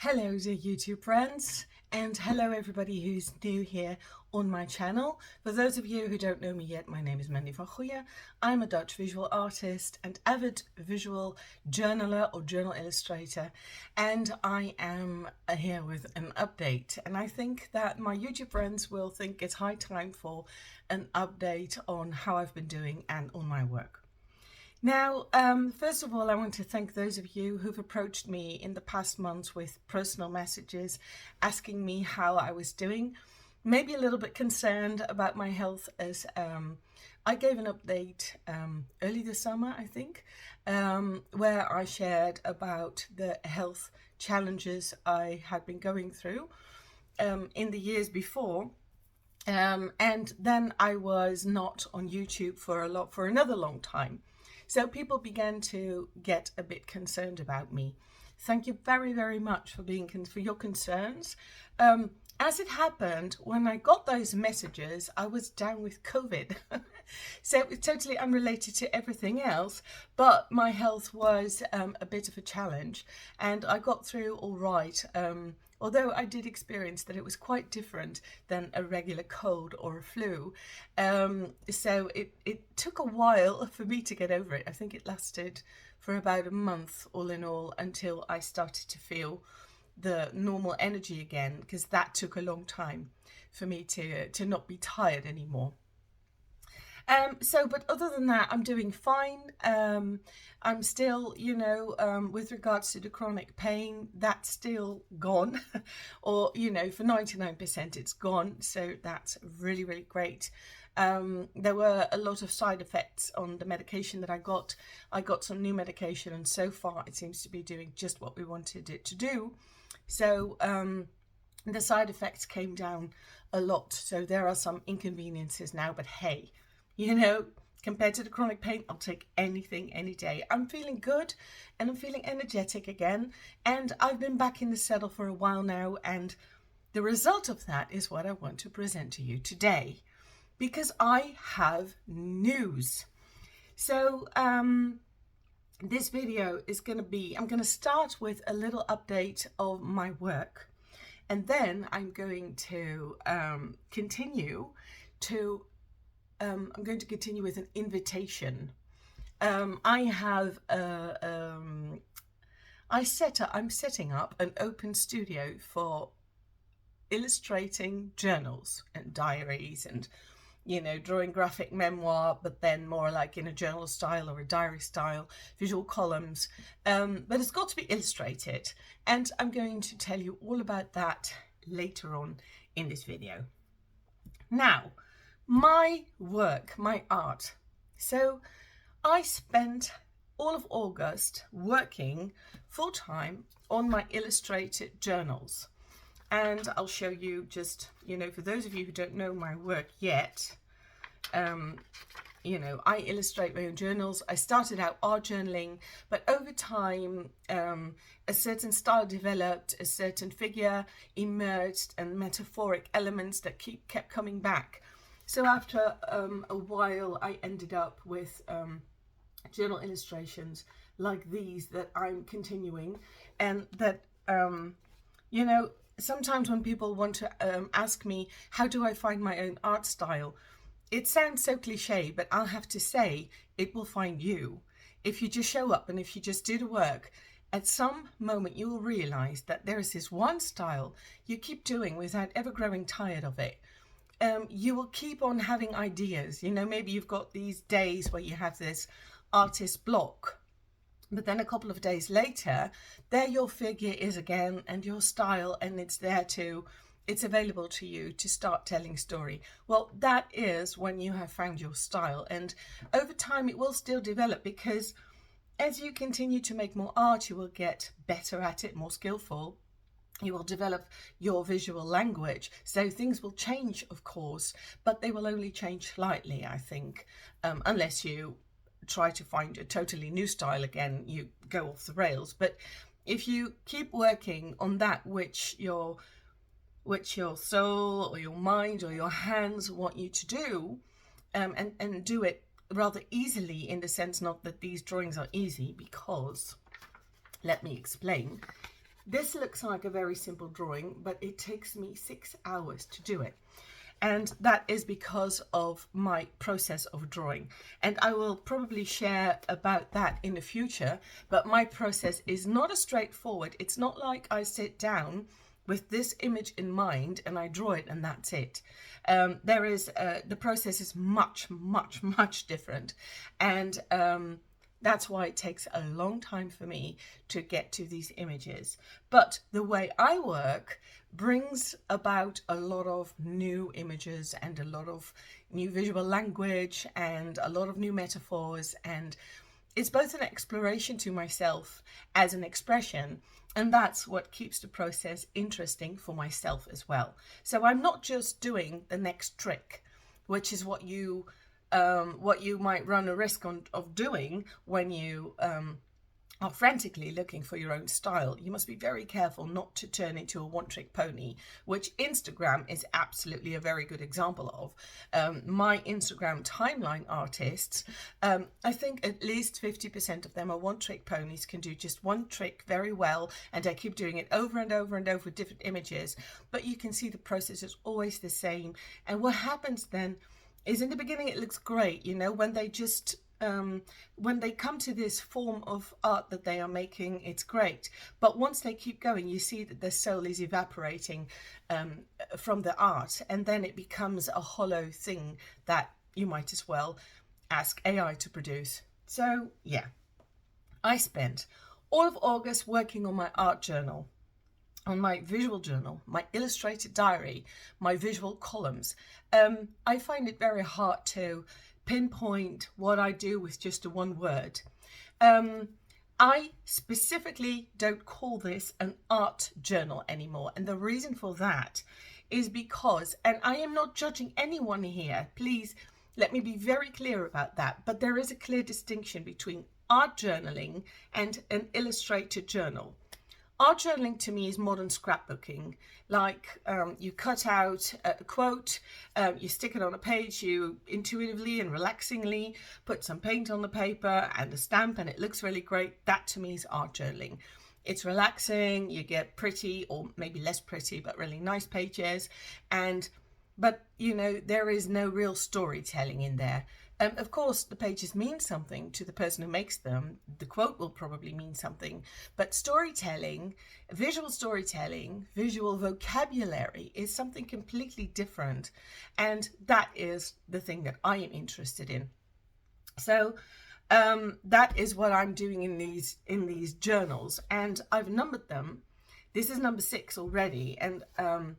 Hello dear YouTube friends, and hello everybody who's new here on my channel. For those of you who don't know me yet, my name is Mandy van Goeie. I'm a Dutch visual artist and avid visual journaler or journal illustrator, and I am here with an update. And I think that my YouTube friends will think it's high time for an update on how I've been doing and on my work. Now, first of all, I want to thank those of you who've approached me in the past months with personal messages asking me how I was doing, maybe a little bit concerned about my health, as I gave an update early this summer, I think, where I shared about the health challenges I had been going through in the years before. And then I was not on YouTube for another long time. So people began to get a bit concerned about me. Thank you very, very much for your concerns. As it happened, when I got those messages, I was down with COVID. So it was totally unrelated to everything else, but my health was a bit of a challenge, and I got through all right. Although I did experience that it was quite different than a regular cold or a flu. So it took a while for me to get over it. I think it lasted for about a month all in all until I started to feel the normal energy again, because that took a long time for me to not be tired anymore. But other than that, I'm doing fine. I'm still, with regards to the chronic pain, that's still gone. Or, for 99% it's gone. So that's really, really great. There were a lot of side effects on the medication that I got. I got some new medication, and so far it seems to be doing just what we wanted it to do. So the side effects came down a lot. So there are some inconveniences now, but hey, compared to the chronic pain, I'll take anything any day. I'm feeling good and I'm feeling energetic again. And I've been back in the saddle for a while now. And the result of that is what I want to present to you today, because I have news. So this video is I'm going to start with a little update of my work. And then I'm going to continue with an invitation. I'm setting up an open studio for illustrating journals and diaries and, drawing graphic memoir, but then more like in a journal style or a diary style, visual columns. But it's got to be illustrated. And I'm going to tell you all about that later on in this video. Now, my work, my art. So I spent all of August working full-time on my illustrated journals. And I'll show you just, for those of you who don't know my work yet, I illustrate my own journals. I started out art journaling, but over time, a certain style developed, a certain figure emerged, and metaphoric elements that kept coming back. So after a while, I ended up with journal illustrations like these that I'm continuing, and that, sometimes when people want to ask me, how do I find my own art style? It sounds so cliche, but I'll have to say, it will find you. If you just show up and if you just do the work, at some moment you will realize that there is this one style you keep doing without ever growing tired of it. You will keep on having ideas. Maybe you've got these days where you have this artist block, but then a couple of days later, there your figure is again and your style, and it's available to you to start telling story. Well, that is when you have found your style, and over time it will still develop, because as you continue to make more art, you will get better at it, more skillful. You will develop your visual language. So things will change, of course, but they will only change slightly, I think, unless you try to find a totally new style again, you go off the rails. But if you keep working on that which your soul or your mind or your hands want you to do, and do it rather easily, in the sense, not that these drawings are easy, because, let me explain. This looks like a very simple drawing, but it takes me 6 hours to do it. And that is because of my process of drawing. And I will probably share about that in the future, but my process is not as straightforward. It's not like I sit down with this image in mind and I draw it and that's it. The process is much, much, much different. And that's why it takes a long time for me to get to these images. But the way I work brings about a lot of new images and a lot of new visual language and a lot of new metaphors. And it's both an exploration to myself as an expression, and that's what keeps the process interesting for myself as well. So I'm not just doing the next trick, which is what you might run a risk of doing when you are frantically looking for your own style. You must be very careful not to turn into a one-trick pony, which Instagram is absolutely a very good example of. My Instagram timeline artists, I think at least 50% of them are one-trick ponies, can do just one trick very well, and I keep doing it over and over and over with different images. But you can see the process is always the same. And what happens then is in the beginning it looks great, you know, when they just when they come to this form of art that they are making, it's great. But once they keep going, you see that their soul is evaporating from the art, and then it becomes a hollow thing that you might as well ask AI to produce. So yeah, I spent all of August working on my art journal, on my visual journal, my illustrated diary, my visual columns. I find it very hard to pinpoint what I do with just one word. I specifically don't call this an art journal anymore. And the reason for that is because, and I am not judging anyone here, please let me be very clear about that, but there is a clear distinction between art journaling and an illustrated journal. Art journaling to me is modern scrapbooking. Like you cut out a quote, you stick it on a page, you intuitively and relaxingly put some paint on the paper and a stamp, and it looks really great. That to me is art journaling. It's relaxing, you get pretty, or maybe less pretty, but really nice pages. But you know, there is no real storytelling in there. Of course, the pages mean something to the person who makes them. The quote will probably mean something. But storytelling, visual vocabulary is something completely different. And that is the thing that I am interested in. So that is what I'm doing in these journals. And I've numbered them. This is number 6 already, and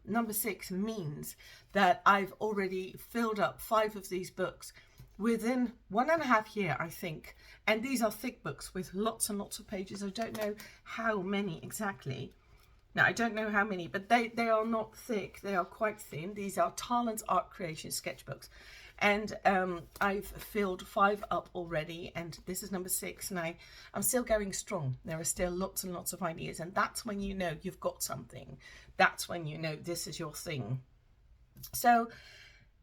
number 6 means that I've already filled up 5 of these books within 1.5 years, I think. And these are thick books with lots and lots of pages. I don't know how many exactly. No, I don't know how many, but they are not thick. They are quite thin. These are Talent's Art Creation sketchbooks. And I've filled 5 up already, and this is number 6, and I'm still going strong. There are still lots and lots of ideas, and that's when you know you've got something. That's when you know this is your thing. So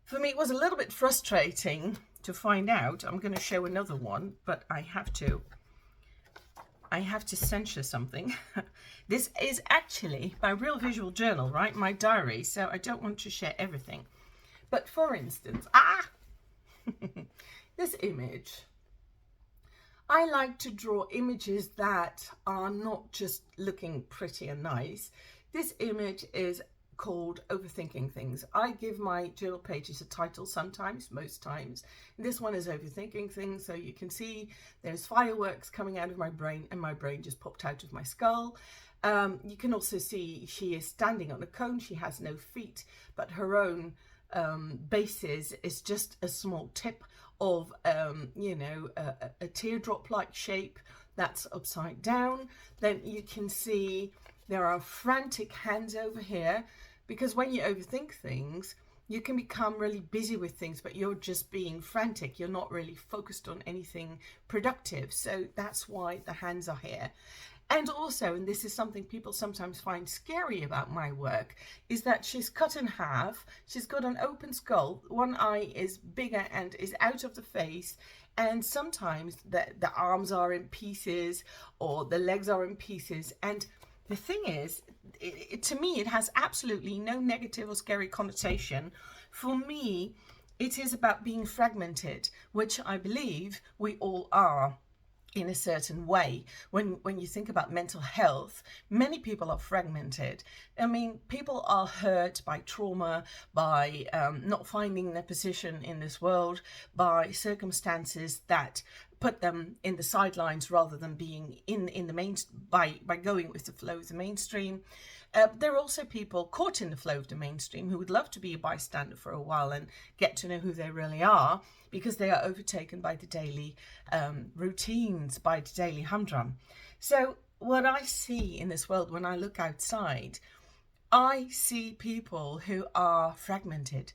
for me, it was a little bit frustrating to find out. I'm going to show another one, but I have to censure something. This is actually my real visual journal, right? My diary. So I don't want to share everything. But for instance, this image. I like to draw images that are not just looking pretty and nice. This image is called Overthinking Things. I give my journal pages a title sometimes, most times. This one is Overthinking Things, so you can see there's fireworks coming out of my brain, and my brain just popped out of my skull. You can also see she is standing on a cone. She has no feet, but her own basis is just a small tip of you know, a teardrop like shape that's upside down. Then you can see there are frantic hands over here, because when you overthink things, you can become really busy with things, but you're just being frantic. You're not really focused on anything productive. So that's why the hands are here. And also, and this is something people sometimes find scary about my work, is that she's cut in half. She's got an open skull. One eye is bigger and is out of the face. And sometimes the arms are in pieces, or the legs are in pieces. And the thing is, to me, it has absolutely no negative or scary connotation. For me, it is about being fragmented, which I believe we all are in a certain way. When you think about mental health, many people are fragmented. I mean, people are hurt by trauma, by not finding their position in this world, by circumstances that put them in the sidelines rather than being in the main, by going with the flow of the mainstream. There are also people caught in the flow of the mainstream who would love to be a bystander for a while and get to know who they really are, because they are overtaken by the daily routines, by the daily humdrum. So what I see in this world when I look outside, I see people who are fragmented.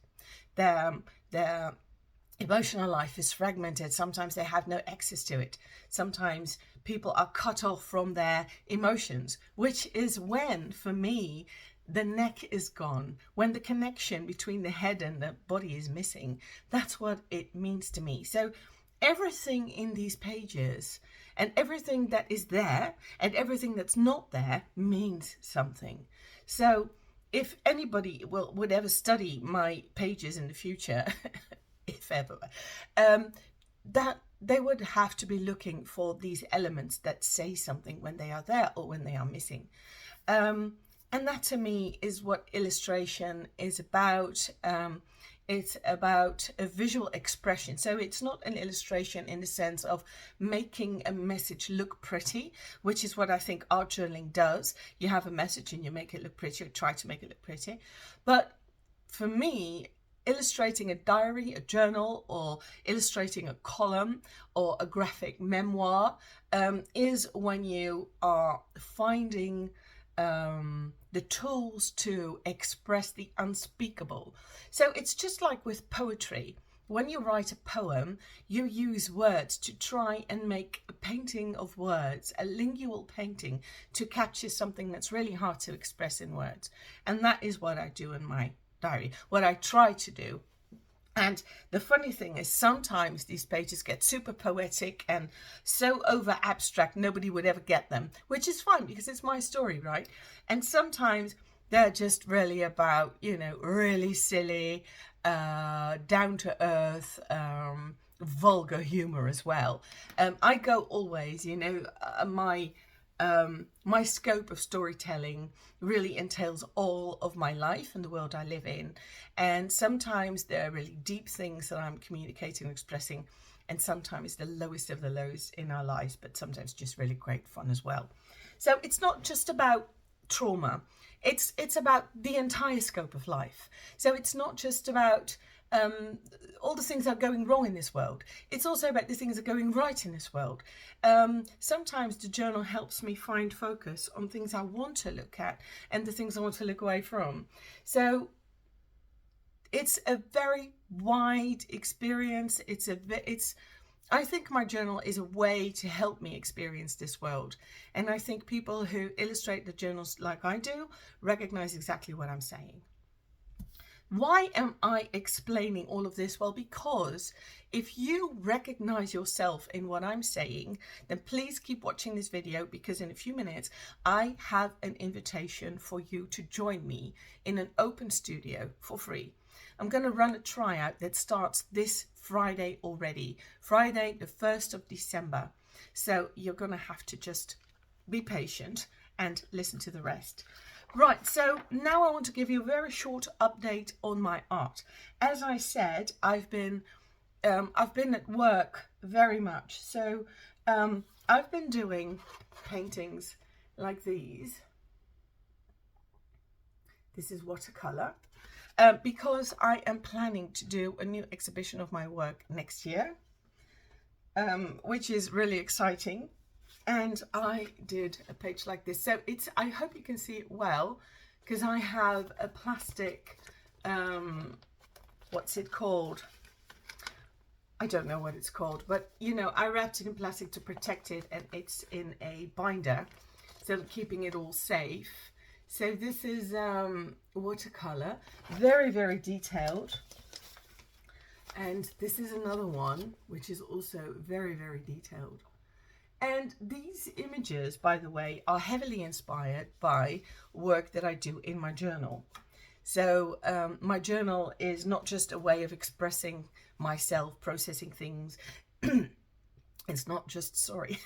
Their emotional life is fragmented. Sometimes they have no access to it. Sometimes people are cut off from their emotions, which is when, for me, the neck is gone. When the connection between the head and the body is missing, that's what it means to me. So everything in these pages and everything that is there and everything that's not there means something. So if anybody would ever study my pages in the future, if ever, that they would have to be looking for these elements that say something when they are there or when they are missing. And that to me is what illustration is about. It's about a visual expression. So it's not an illustration in the sense of making a message look pretty, which is what I think art journaling does. You have a message and you make it look pretty, or try to make it look pretty. But for me, illustrating a diary, a journal, or illustrating a column or a graphic memoir is when you are finding the tools to express the unspeakable. So it's just like with poetry. When you write a poem, you use words to try and make a painting of words, a lingual painting, to capture something that's really hard to express in words. And that is what I do in my diary, what I try to do. And the funny thing is, sometimes these pages get super poetic and so over abstract nobody would ever get them, which is fine because it's my story, right? And sometimes they're just really about, really silly, down to earth, vulgar humor as well. I go always, my scope of storytelling really entails all of my life and the world I live in. And sometimes there are really deep things that I'm communicating or expressing, and sometimes the lowest of the lows in our lives, but sometimes just really great fun as well. So it's not just about trauma. It's about the entire scope of life. So it's not just about all the things that are going wrong in this world. It's also about the things that are going right in this world. Sometimes the journal helps me find focus on things I want to look at and the things I want to look away from. So it's a very wide experience. I think my journal is a way to help me experience this world. And I think people who illustrate the journals like I do recognize exactly what I'm saying. Why am I explaining all of this? Well, because if you recognize yourself in what I'm saying, then please keep watching this video, because in a few minutes, I have an invitation for you to join me in an open studio for free. I'm going to run a tryout that starts this Friday already, Friday the 1st of December. So you're going to have to just be patient and listen to the rest. Right, so now I want to give you a very short update on my art. As I said, I've been at work very much. So I've been doing paintings like these. This is watercolor. Because I am planning to do a new exhibition of my work next year, which is really exciting. And I did a page like this. So I hope you can see it well, because I have a plastic, what's it called? I don't know what it's called, but I wrapped it in plastic to protect it, and it's in a binder, so keeping it all safe. So this is watercolor, very, very detailed. And this is another one, which is also very, very detailed. And these images, by the way, are heavily inspired by work that I do in my journal. So my journal is not just a way of expressing myself, processing things. It's not just, sorry,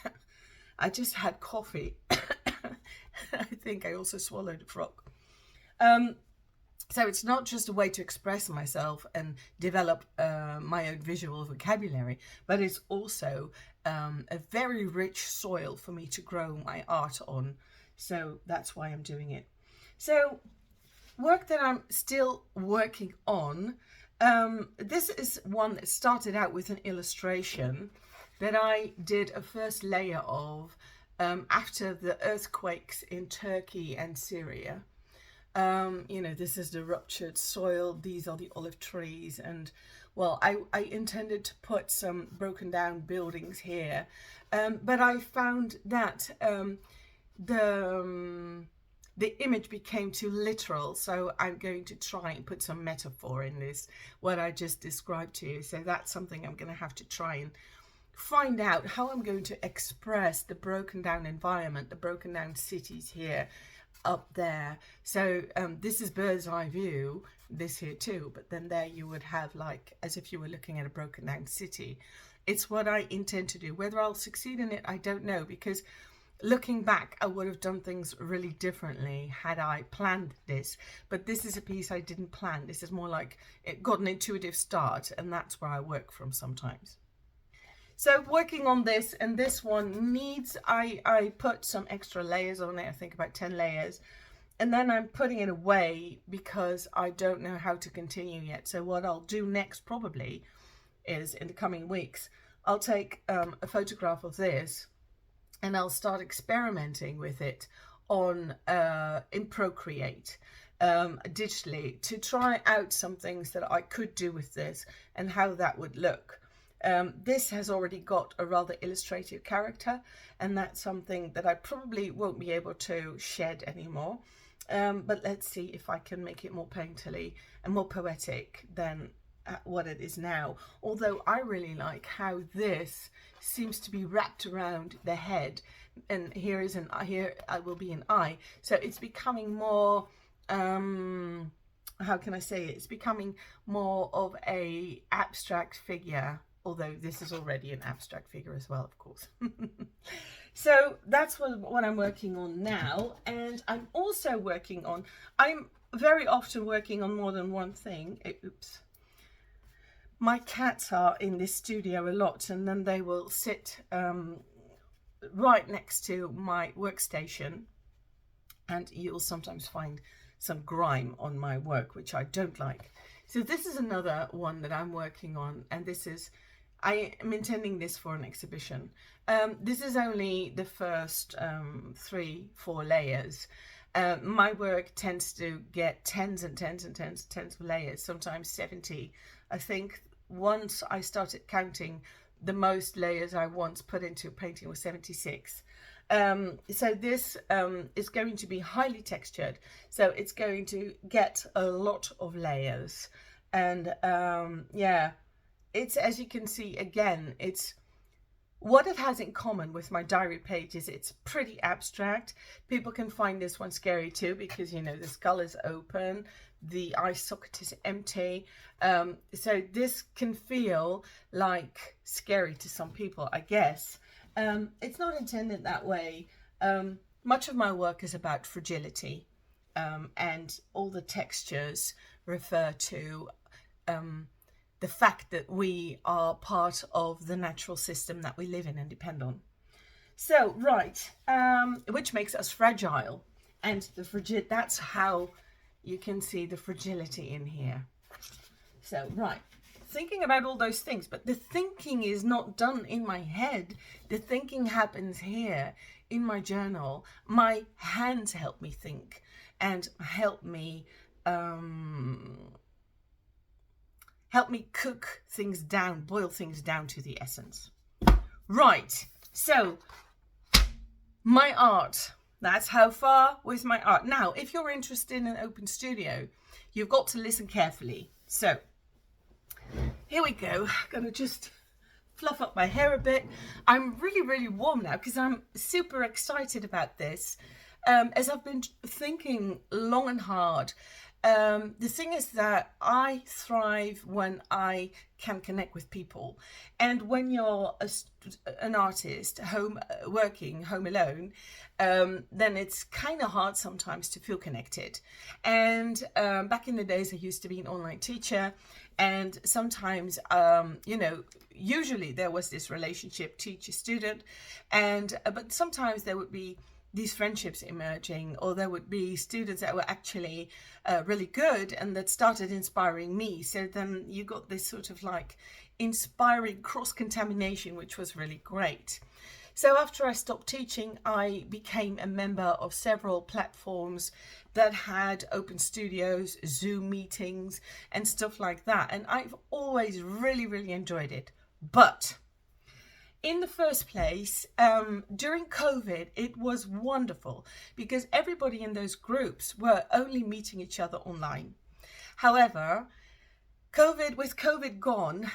I just had coffee. I think I also swallowed a frog. So it's not just a way to express myself and develop my own visual vocabulary, but it's also a very rich soil for me to grow my art on. So that's why I'm doing it. So work that I'm still working on. This is one that started out with an illustration that I did a first layer of after the earthquakes in Turkey and Syria. You know, this is the ruptured soil, these are the olive trees, and well, I intended to put some broken down buildings here, but I found that the image became too literal, so I'm going to try and put some metaphor in this, what I just described to you. So that's something I'm going to have to try and find out how I'm going to express the broken down environment, the broken down cities here, up there. So this is bird's eye view, this here too, but then there you would have like as if you were looking at a broken down city. It's what I intend to do. Whether I'll succeed in it, I don't know, because looking back, I would have done things really differently had I planned this. But this is a piece I didn't plan. This is more like it got an intuitive start, and that's where I work from sometimes. So working on this, and this one needs, I put some extra layers on it, I think about 10 layers, and then I'm putting it away because I don't know how to continue yet. So what I'll do next probably is in the coming weeks, I'll take a photograph of this and I'll start experimenting with it on in Procreate digitally to try out some things that I could do with this and how that would look. This has already got a rather illustrative character, and that's something that I probably won't be able to shed anymore. But let's see if I can make it more painterly and more poetic than what it is now. Although I really like how this seems to be wrapped around the head, and here I will be an eye. So it's becoming more, how can I say it? It's becoming more of a abstract figure. Although this is already an abstract figure as well, of course. So that's what I'm working on now. And I'm also working on, I'm very often working on more than one thing. Oops. My cats are in this studio a lot, and then they will sit right next to my workstation. And you'll sometimes find some grime on my work, which I don't like. So this is another one that I'm working on, and this is, I am intending this for an exhibition. This is only the first 3-4 layers. My work tends to get tens and tens and tens of layers, sometimes 70. I think once I started counting, the most layers I once put into a painting was 76. So this is going to be highly textured, so it's going to get a lot of layers. And yeah, it's, as you can see, again, it's what it has in common with my diary page is it's pretty abstract. People can find this one scary too, because, you know, the skull is open, the eye socket is empty. So this can feel like scary to some people, I guess. It's not intended that way. Much of my work is about fragility, and all the textures refer to the fact that we are part of the natural system that we live in and depend on. So, right, which makes us fragile. And that's how you can see the fragility in here. So, right, thinking about all those things, but the thinking is not done in my head. The thinking happens here in my journal. My hands help me think and help me cook things down, boil things down to the essence. Right, so my art, that's how far with my art. Now, if you're interested in an open studio, you've got to listen carefully. So here we go. I'm gonna just fluff up my hair a bit. I'm really warm now because I'm super excited about this. As I've been thinking long and hard, the thing is that I thrive when I can connect with people, and when you're an artist working home alone, then it's kind of hard sometimes to feel connected. And back in the days, I used to be an online teacher, and sometimes usually there was this relationship teacher student, and but sometimes there would be these friendships emerging, or there would be students that were actually really good and that started inspiring me. So then you got this sort of like inspiring cross-contamination, which was really great. So after I stopped teaching, I became a member of several platforms that had open studios, Zoom meetings and stuff like that. And I've always really enjoyed it. But in the first place, during COVID, it was wonderful because everybody in those groups were only meeting each other online. However, with COVID gone,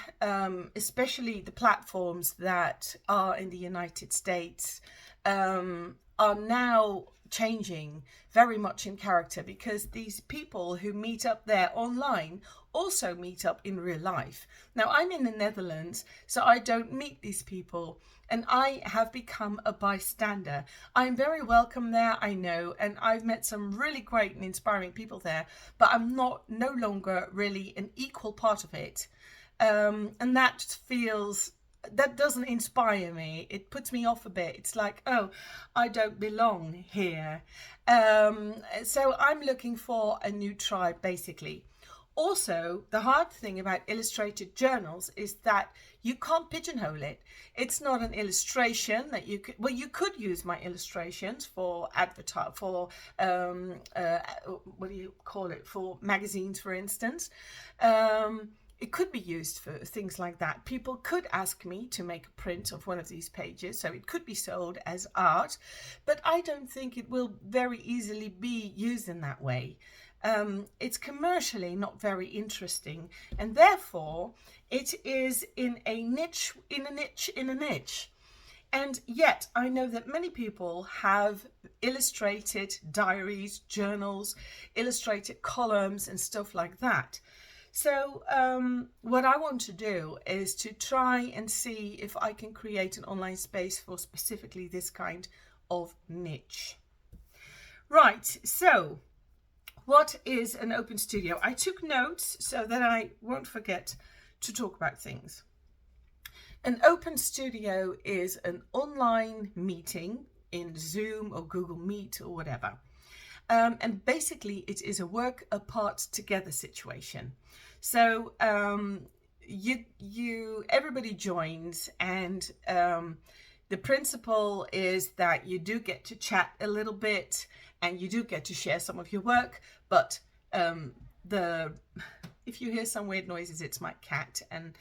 especially the platforms that are in the United States, are now changing very much in character, because these people who meet up there online also meet up in real life. Now, I'm in the Netherlands, so I don't meet these people, and I have become a bystander. I'm very welcome there, I know, and I've met some really great and inspiring people there, but I'm no longer really an equal part of it. And that doesn't inspire me. It puts me off a bit. It's like, oh, I don't belong here. So I'm looking for a new tribe, basically. Also, the hard thing about illustrated journals is that you can't pigeonhole it. It's not an illustration that you could, well, you could use my illustrations for what do you call it, for magazines, for instance. It could be used for things like that. People could ask me to make a print of one of these pages, so it could be sold as art, but I don't think it will very easily be used in that way. It's commercially not very interesting, and therefore it is in a niche. And yet I know that many people have illustrated diaries, journals, illustrated columns and stuff like that. So what I want to do is to try and see if I can create an online space for specifically this kind of niche. Right, so what is an open studio? I took notes so that I won't forget to talk about things. An open studio is an online meeting in Zoom or Google Meet or whatever. And basically it is a work apart together situation. So everybody joins, and the principle is that you do get to chat a little bit and you do get to share some of your work, but if you hear some weird noises, it's my cat, and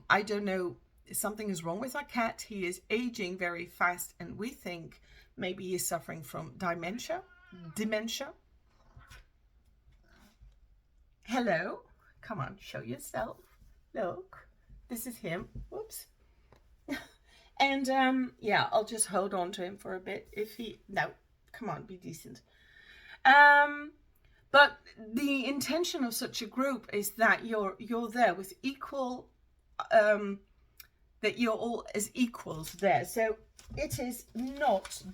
I don't know, something is wrong with our cat. He is aging very fast, and we think maybe he's suffering from dementia. Hello, come on, show yourself. Look, this is him. Whoops. And yeah, I'll just hold on to him for a bit. No, come on, be decent. But the intention of such a group is that you're there with equal, that you're all as equals there. So it is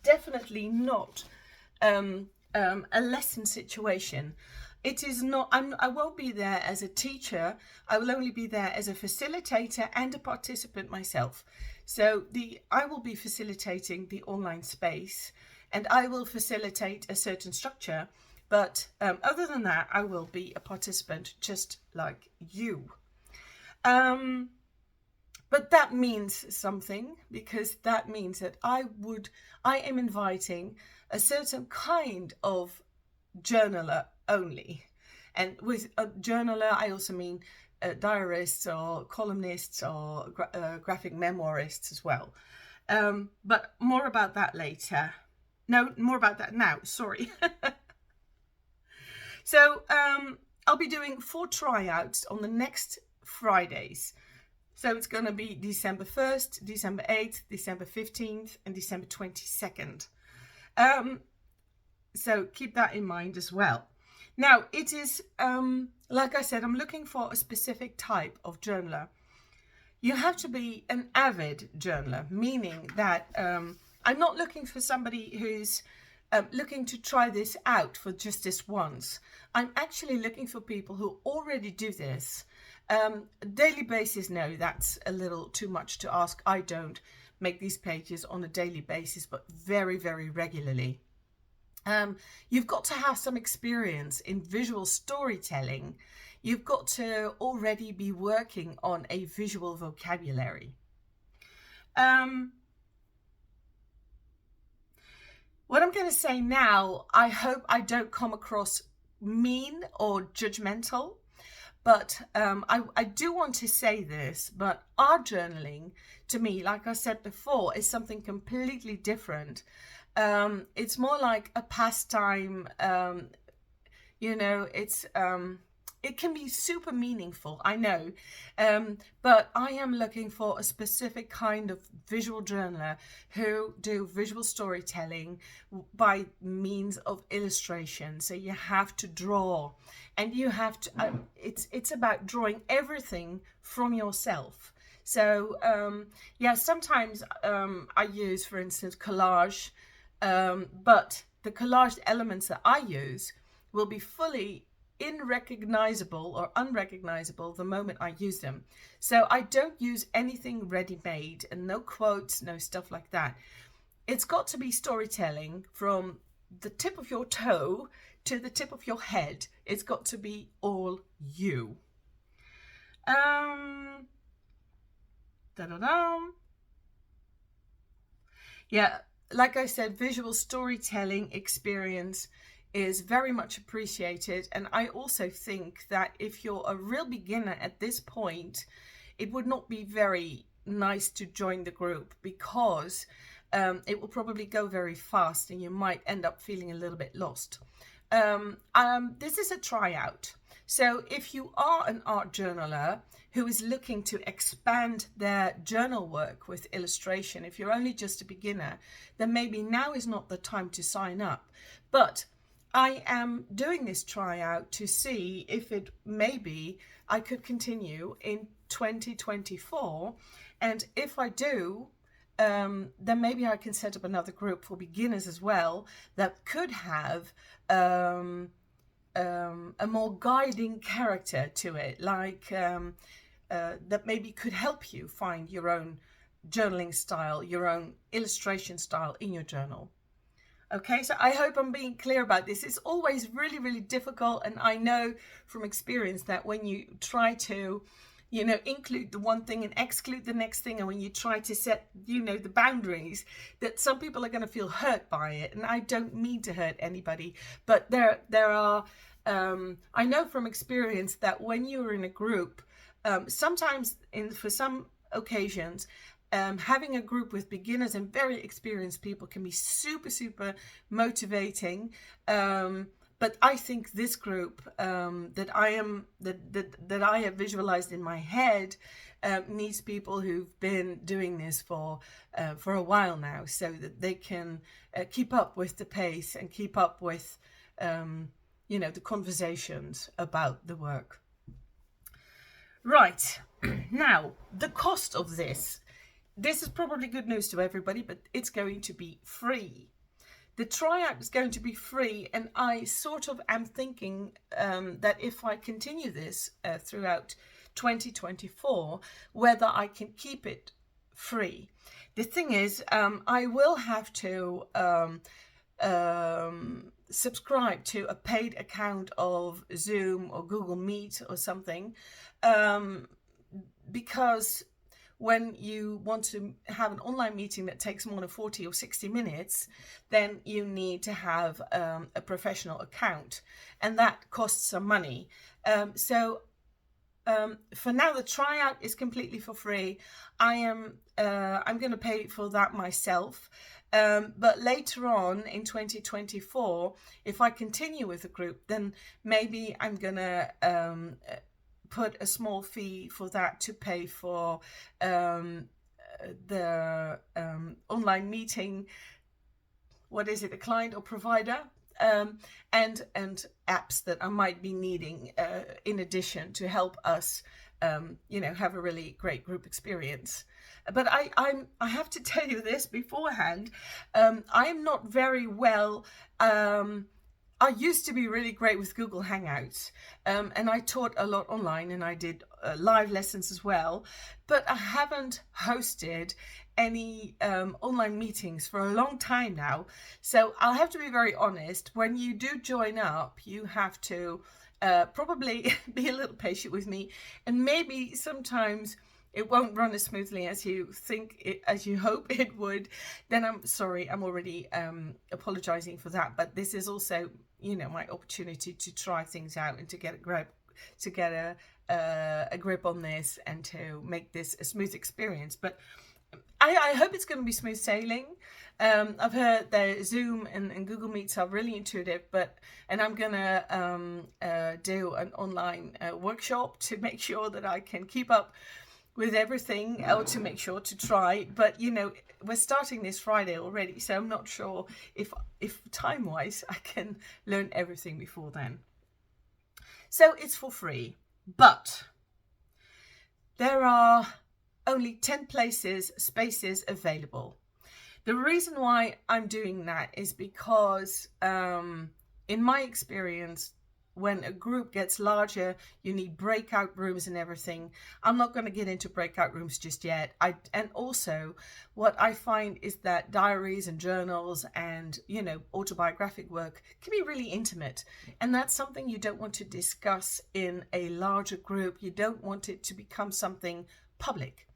definitely not a lesson situation. It is not, I won't be there as a teacher. I will only be there as a facilitator and a participant myself. So I will be facilitating the online space, and I will facilitate a certain structure. But other than that, I will be a participant just like you. But that means something, because that means that I am inviting a certain kind of journaler only. And with a journaler, I also mean diarists or columnists or graphic memoirists as well. But more about that later. No, more about that now, sorry. So I'll be doing 4 tryouts on the next Fridays. So it's going to be December 1st, December 8th, December 15th, and December 22nd. So keep that in mind as well. Now, it is, like I said, I'm looking for a specific type of journaler. You have to be an avid journaler, meaning that I'm not looking for somebody who's looking to try this out for just this once. I'm actually looking for people who already do this. Daily basis, no, that's a little too much to ask. I don't make these pages on a daily basis, but very, very regularly. You've got to have some experience in visual storytelling. You've got to already be working on a visual vocabulary. What I'm going to say now, I hope I don't come across mean or judgmental, but I do want to say this, but art journaling, to me, like I said before, is something completely different. It's more like a pastime, you know, it can be super meaningful, I know, but I am looking for a specific kind of visual journaler who do visual storytelling by means of illustration. So you have to draw, and you have to, it's about drawing everything from yourself. So yeah, sometimes I use, for instance, collage, but the collage elements that I use will be fully unrecognizable or unrecognizable the moment I use them. So I don't use anything ready-made, and no quotes, no stuff like that. It's got to be storytelling from the tip of your toe to the tip of your head. It's got to be all you. Yeah, like I said, visual storytelling experience is very much appreciated, and I also think that if you're a real beginner at this point, it would not be very nice to join the group, because it will probably go very fast and you might end up feeling a little bit lost. This is a tryout, so if you are an art journaler who is looking to expand their journal work with illustration, if you're only just a beginner, then maybe now is not the time to sign up. But I am doing this tryout to see if it maybe I could continue in 2024, and if I do, then maybe I can set up another group for beginners as well that could have a more guiding character to it, like that maybe could help you find your own journaling style, your own illustration style in your journal. Okay, so I hope I'm being clear about this. It's always really, really difficult, and I know from experience that when you try to, you know, include the one thing and exclude the next thing, and when you try to set, you know, the boundaries, that some people are going to feel hurt by it. And I don't mean to hurt anybody, but there are, I know from experience that when you're in a group, sometimes for some occasions, having a group with beginners and very experienced people can be super, super motivating. But I think this group that I have visualized in my head needs people who've been doing this for a while now, so that they can keep up with the pace and keep up with you know, the conversations about the work. Right, now the cost of this. This is probably good news to everybody, but it's going to be free. The tryout is going to be free, and I sort of am thinking that if I continue this throughout 2024, whether I can keep it free. The thing is, I will have to subscribe to a paid account of Zoom or Google Meet or something, because when you want to have an online meeting that takes more than 40 or 60 minutes, then you need to have a professional account, and that costs some money. So for now, the tryout is completely for free. I'm going to pay for that myself. But later on in 2024, if I continue with the group, then maybe I'm going to put a small fee for that to pay for the online meeting. What is it, a client or provider? And apps that I might be needing in addition to help us, have a really great group experience. But I have to tell you this beforehand. I'm not very well. I used to be really great with Google Hangouts, and I taught a lot online, and I did live lessons as well, but I haven't hosted any online meetings for a long time now. So I'll have to be very honest. When you do join up, you have to probably be a little patient with me, and maybe sometimes it won't run as smoothly as you think as you hope it would. Then I'm sorry, I'm already apologizing for that. But this is also, my opportunity to try things out and to get a grip on this and to make this a smooth experience. But I hope it's going to be smooth sailing. I've heard that Zoom and Google Meets are really intuitive, and I'm going to do an online workshop to make sure that I can keep up with everything, or to make sure to try. But we're starting this Friday already, so I'm not sure if time-wise I can learn everything before then. So it's for free, but there are only 10 spaces available. The reason why I'm doing that is because in my experience, when a group gets larger, you need breakout rooms and everything. I'm not going to get into breakout rooms just yet. And also what I find is that diaries and journals and, autobiographic work can be really intimate. And that's something you don't want to discuss in a larger group. You don't want it to become something public.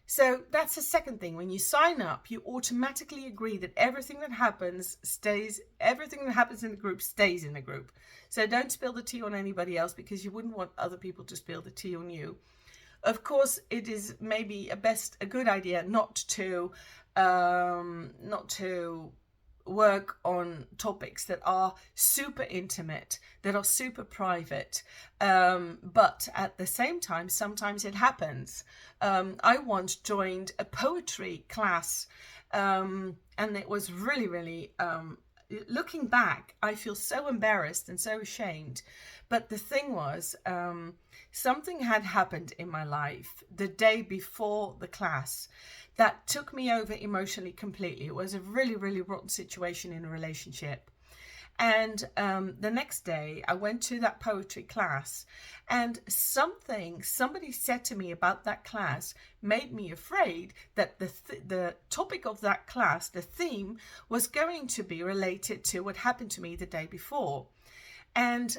So that's the second thing. When you sign up, you automatically agree that everything that happens in the group stays in the group. So don't spill the tea on anybody else, because you wouldn't want other people to spill the tea on you. Of course, it is maybe a good idea not to work on topics that are super intimate, that are super private. But at the same time, sometimes it happens. I once joined a poetry class, and it was really, really, looking back, I feel so embarrassed and so ashamed. But the thing was, something had happened in my life the day before the class that took me over emotionally completely. It was a really, really rotten situation in a relationship. And the next day I went to that poetry class, and somebody said to me about that class made me afraid that the topic of that class, the theme, was going to be related to what happened to me the day before. And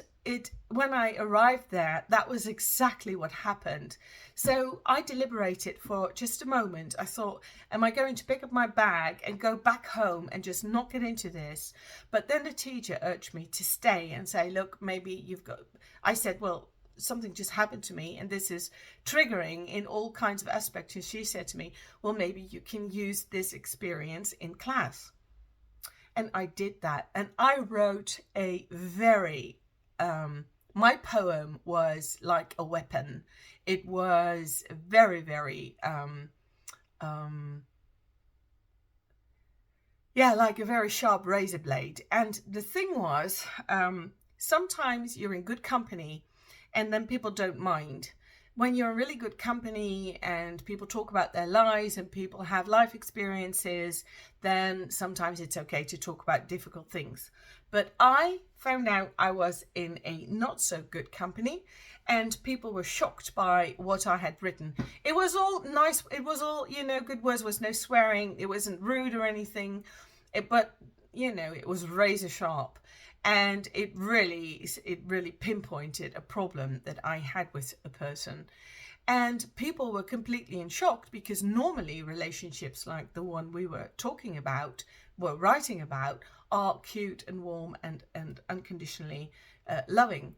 when I arrived there, that was exactly what happened. So I deliberated for just a moment. I thought, am I going to pick up my bag and go back home and just not get into this? But then the teacher urged me to stay and say, look, maybe I said, well, something just happened to me and this is triggering in all kinds of aspects. And she said to me, well, maybe you can use this experience in class. And I did that, and I wrote a very, my poem was like a weapon. It was very, very, like a very sharp razor blade. And the thing was, sometimes you're in good company and then people don't mind. When you're in really good company and people talk about their lives and people have life experiences, then sometimes it's okay to talk about difficult things. But I found out I was in a not so good company, and people were shocked by what I had written. It was all nice. It was all, good words. There was no swearing. It wasn't rude or anything. But it was razor sharp. And it really pinpointed a problem that I had with a person. And people were completely in shock, because normally relationships like the one we were writing about, are cute and warm and unconditionally loving.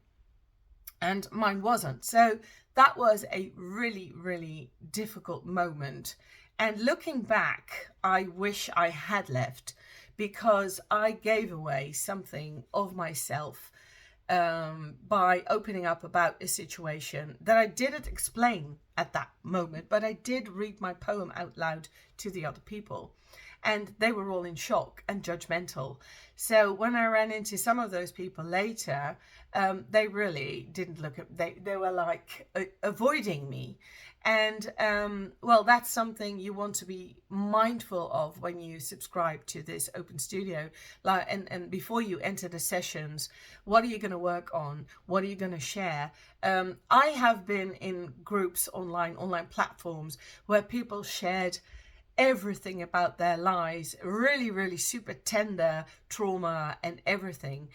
And mine wasn't. So that was a really, really difficult moment. And looking back, I wish I had left, because I gave away something of myself by opening up about a situation that I didn't explain at that moment, but I did read my poem out loud to the other people. And they were all in shock and judgmental. So when I ran into some of those people later, they really didn't look at, they were like avoiding me. And well, that's something you want to be mindful of when you subscribe to this Open Studio. Like, and before you enter the sessions, what are you going to work on? What are you going to share? I have been in groups online platforms where people shared everything about their lives, really super tender trauma and everything,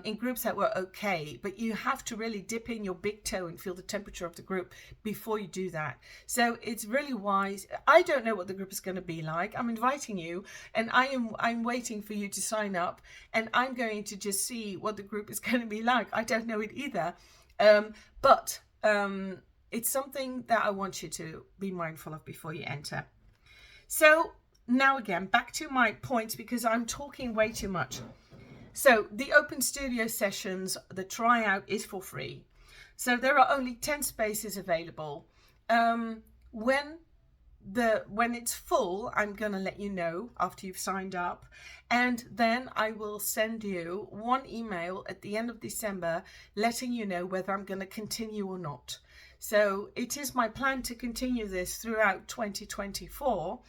in groups that were okay, but you have to really dip in your big toe and feel the temperature of the group before you do that. So it's really wise. I don't know what the group is going to be like. I'm inviting you, and I'm waiting for you to sign up, and I'm going to just see what the group is going to be like. I don't know it either, but it's something that I want you to be mindful of before you enter. So now again, back to my points, because I'm talking way too much. So the Open Studio sessions, the tryout is for free. So there are only 10 spaces available. When it's full, I'm going to let you know after you've signed up. And then I will send you one email at the end of December letting you know whether I'm going to continue or not. So it is my plan to continue this throughout 2024,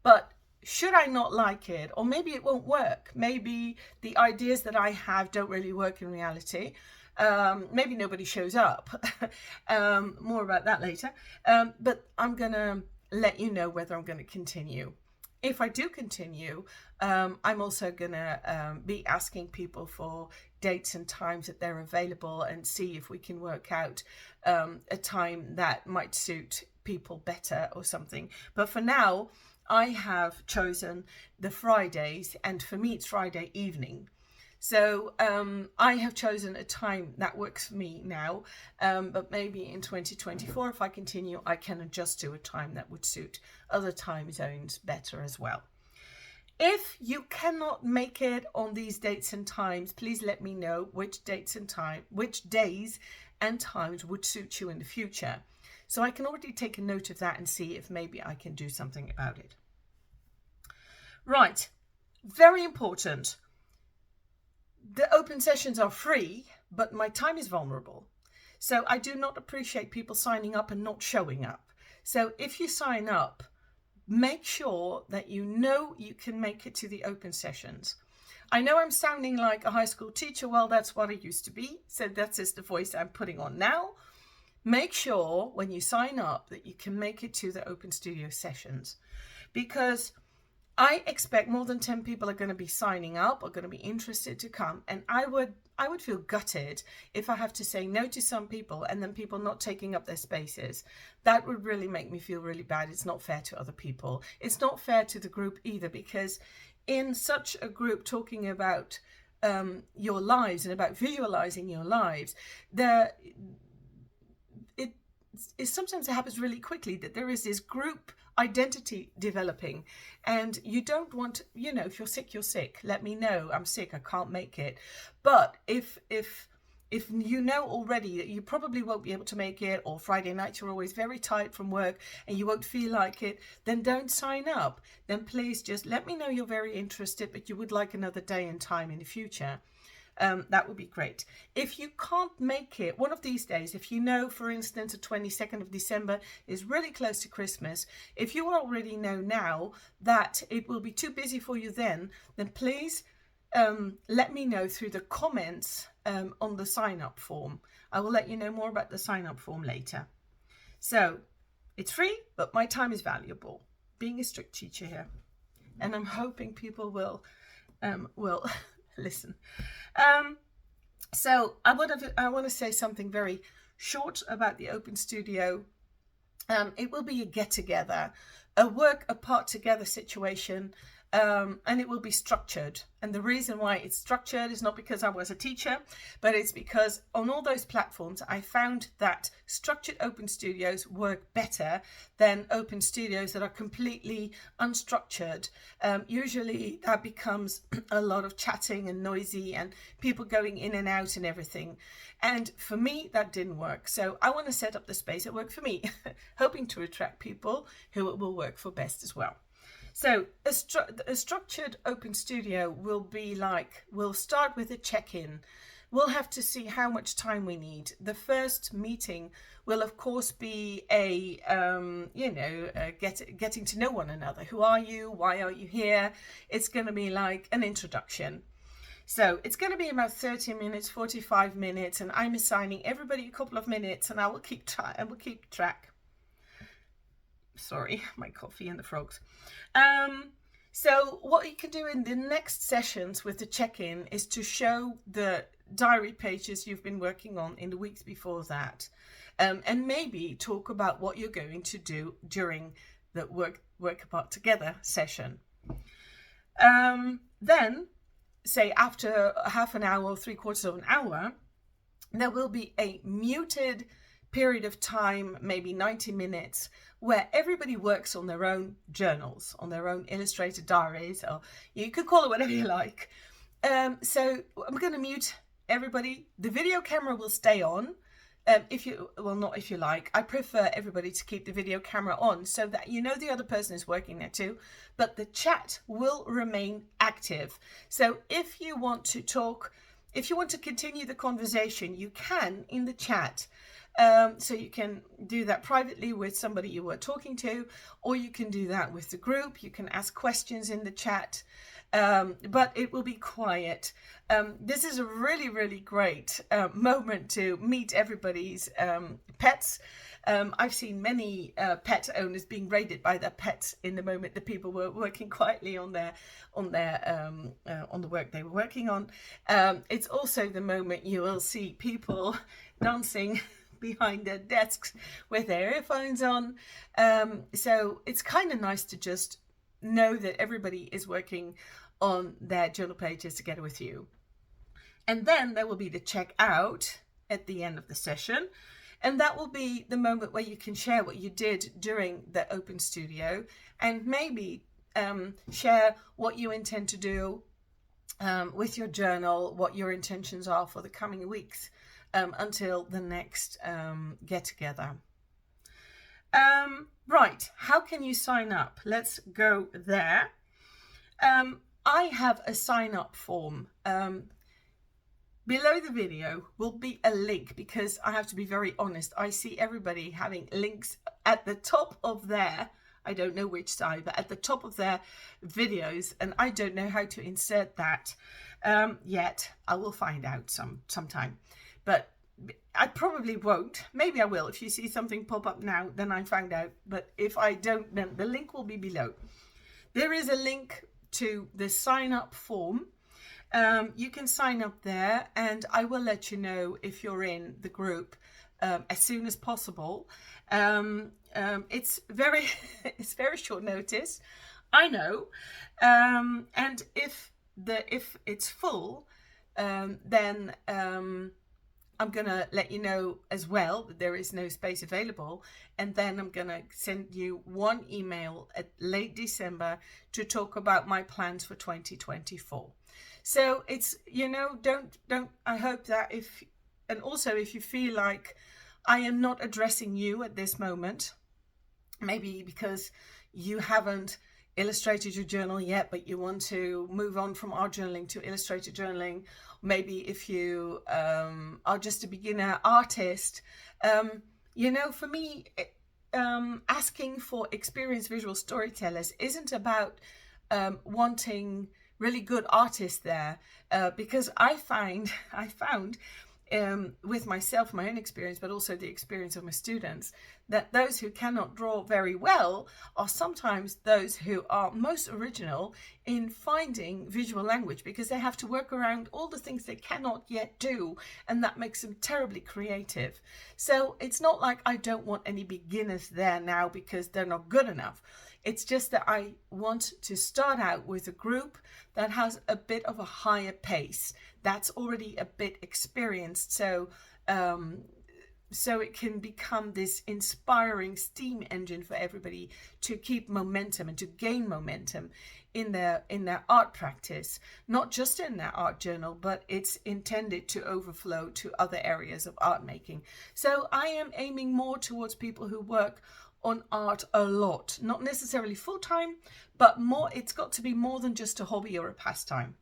but should I not like it, or maybe it won't work, maybe the ideas that I have don't really work in reality, maybe nobody shows up, more about that later, but I'm going to let you know whether I'm going to continue. If I do continue, I'm also going to be asking people for dates and times that they're available, and see if we can work out a time that might suit people better or something. But for now, I have chosen the Fridays, and for me it's Friday evening. So I have chosen a time that works for me now, but maybe in 2024, if I continue, I can adjust to a time that would suit other time zones better as well. If you cannot make it on these dates and times, please let me know which days and times would suit you in the future, so I can already take a note of that and see if maybe I can do something about it. Right, very important. The open sessions are free, but my time is vulnerable. So I do not appreciate people signing up and not showing up. So if you sign up, make sure that you know you can make it to the open sessions. I know I'm sounding like a high school teacher. Well, that's what I used to be. So that's just the voice I'm putting on now. Make sure when you sign up that you can make it to the Open Studio sessions, because I expect more than 10 people are going to be signing up, are going to be interested to come. And I would feel gutted if I have to say no to some people and then people not taking up their spaces. That would really make me feel really bad. It's not fair to other people. It's not fair to the group either, because in such a group talking about your lives and about visualizing your lives, sometimes it happens really quickly that there is this group identity developing, and you don't want, if you're sick, you're sick. Let me know, I'm sick, I can't make it. But if you know already that you probably won't be able to make it, or Friday nights you're always very tired from work and you won't feel like it, then don't sign up. Then please just let me know you're very interested, but you would like another day and time in the future. That would be great. If you can't make it one of these days, if you know, for instance, the 22nd of December is really close to Christmas, if you already know now that it will be too busy for you then please let me know through the comments on the sign-up form. I will let you know more about the sign-up form later. So it's free, but my time is valuable, being a strict teacher here. And I'm hoping people will listen. So I want to say something very short about the Open Studio. It will be a get-together, a work apart together situation. and it will be structured. And the reason why it's structured is not because I was a teacher, but it's because on all those platforms I found that structured open studios work better than open studios that are completely unstructured. Usually that becomes a lot of chatting and noisy and people going in and out and everything. And for me, that didn't work. So I want to set up the space that worked for me, hoping to attract people who it will work for best as well. So a structured open studio will be like, we'll start with a check-in. We'll have to see how much time we need. The first meeting will, of course, be getting to know one another. Who are you? Why are you here? It's going to be like an introduction. So it's going to be about 30 minutes, 45 minutes, and I'm assigning everybody a couple of minutes, and I will keep track. Sorry, my coffee and the frogs. So what you can do in the next sessions with the check-in is to show the diary pages you've been working on in the weeks before that, and maybe talk about what you're going to do during the work apart together session. Then, say after half an hour or 3/4 of an hour, there will be a muted period of time, maybe 90 minutes, where everybody works on their own journals, on their own illustrated diaries, or you could call it whatever you like. So I'm going to mute everybody. The video camera will stay on. Not if you like. I prefer everybody to keep the video camera on so that you know the other person is working there too, but the chat will remain active. So if you want to talk, if you want to continue the conversation, you can in the chat. So you can do that privately with somebody you were talking to, or you can do that with the group. You can ask questions in the chat, but it will be quiet. This is a really, really great moment to meet everybody's pets. I've seen many pet owners being raided by their pets in the moment that people were working quietly on the work they were working on. It's also the moment you will see people dancing behind their desks with their earphones on. So it's kind of nice to just know that everybody is working on their journal pages together with you. And then there will be the check out at the end of the session. And that will be the moment where you can share what you did during the open studio, and maybe share what you intend to do with your journal, what your intentions are for the coming weeks. Until the next get together. Right, how can you sign up? Let's go there. I have a sign up form. Below the video will be a link, because I have to be very honest, I see everybody having links at the top of their, I don't know which side, but at the top of their videos, and I don't know how to insert that yet. I will find out sometime. But I probably won't. Maybe I will. If you see something pop up now, then I found out. But if I don't, then the link will be below. There is a link to the sign up form. You can sign up there, and I will let you know if you're in the group as soon as possible. It's very short notice, I know. And if it's full, then I'm going to let you know as well that there is no space available. And then I'm going to send you one email at late December to talk about my plans for 2024. So it's, don't, I hope that and also if you feel like I am not addressing you at this moment, maybe because you haven't illustrated your journal yet, but you want to move on from art journaling to illustrated journaling. Maybe if you are just a beginner artist, for me, asking for experienced visual storytellers isn't about wanting really good artists there, because I found with myself, my own experience, but also the experience of my students, that those who cannot draw very well are sometimes those who are most original in finding visual language, because they have to work around all the things they cannot yet do, and that makes them terribly creative. So it's not like I don't want any beginners there now because they're not good enough. It's just that I want to start out with a group that has a bit of a higher pace, that's already a bit experienced, so it can become this inspiring steam engine for everybody to keep momentum and to gain momentum in their art practice, not just in their art journal, but it's intended to overflow to other areas of art making. So I am aiming more towards people who work on art a lot, not necessarily full-time, but more, it's got to be more than just a hobby or a pastime.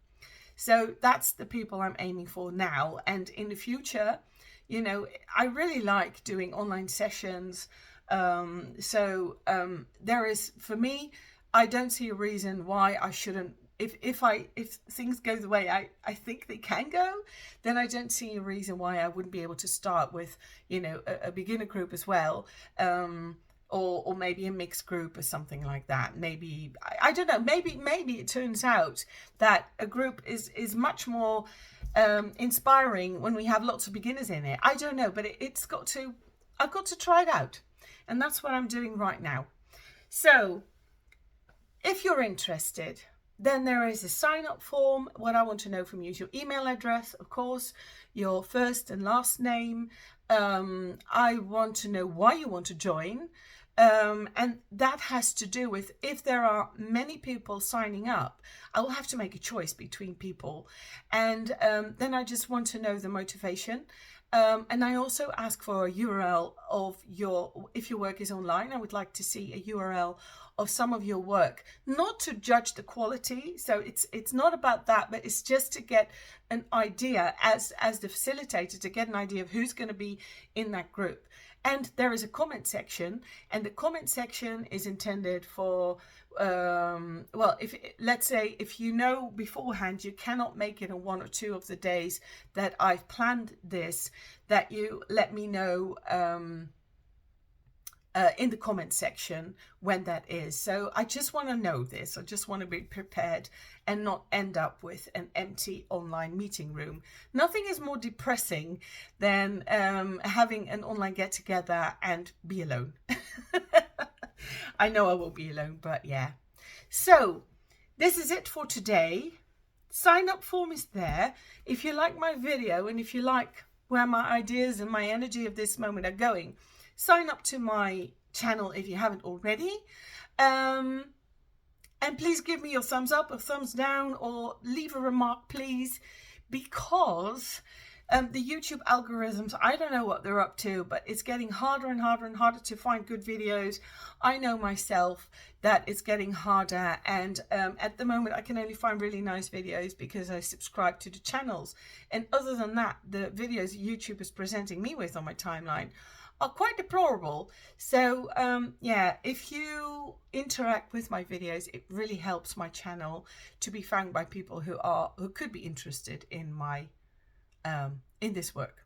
So that's the people I'm aiming for now. And in the future, you know, I really like doing online sessions. There is, for me, I don't see a reason why I shouldn't, if things go the way I think they can go, then I don't see a reason why I wouldn't be able to start with, you know, a beginner group as well. Or maybe a mixed group or something like that. Maybe, I don't know, maybe it turns out that a group is much more inspiring when we have lots of beginners in it. I don't know, but I've got to try it out. And that's what I'm doing right now. So if you're interested, then there is a sign-up form. What I want to know from you is your email address, of course, your first and last name. I want to know why you want to join. And that has to do with, if there are many people signing up, I will have to make a choice between people. And then I just want to know the motivation. And I also ask for a URL of if your work is online, I would like to see a URL of some of your work, not to judge the quality. So it's not about that, but it's just to get an idea as the facilitator, to get an idea of who's going to be in that group. And there is a comment section, and the comment section is intended for, well, let's say if you know beforehand you cannot make it on one or two of the days that I've planned this, that you let me know in the comment section when that is. So I just want to know this. I just want to be prepared and not end up with an empty online meeting room. Nothing is more depressing than having an online get together and be alone. I know I will be alone, but yeah. So this is it for today. Sign up form is there. If you like my video and if you like where my ideas and my energy of this moment are going, sign up to my channel if you haven't already. And please give me your thumbs up or thumbs down, or leave a remark, please, because the YouTube algorithms, I don't know what they're up to, but it's getting harder and harder and harder to find good videos. I know myself that it's getting harder, and at the moment I can only find really nice videos because I subscribe to the channels. And other than that, the videos YouTube is presenting me with on my timeline are quite deplorable. So yeah, if you interact with my videos, it really helps my channel to be found by people who could be interested in my in this work.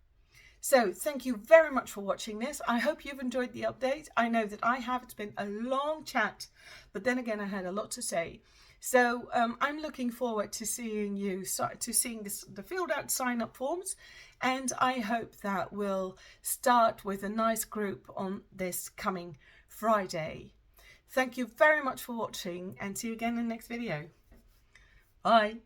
So thank you very much for watching this. I hope you've enjoyed the update. I know that I have. It's been a long chat, but then again I had a lot to say. So I'm looking forward to seeing the filled out sign up forms, and I hope that we'll start with a nice group on this coming Friday. Thank you very much for watching, and see you again in the next video. Bye.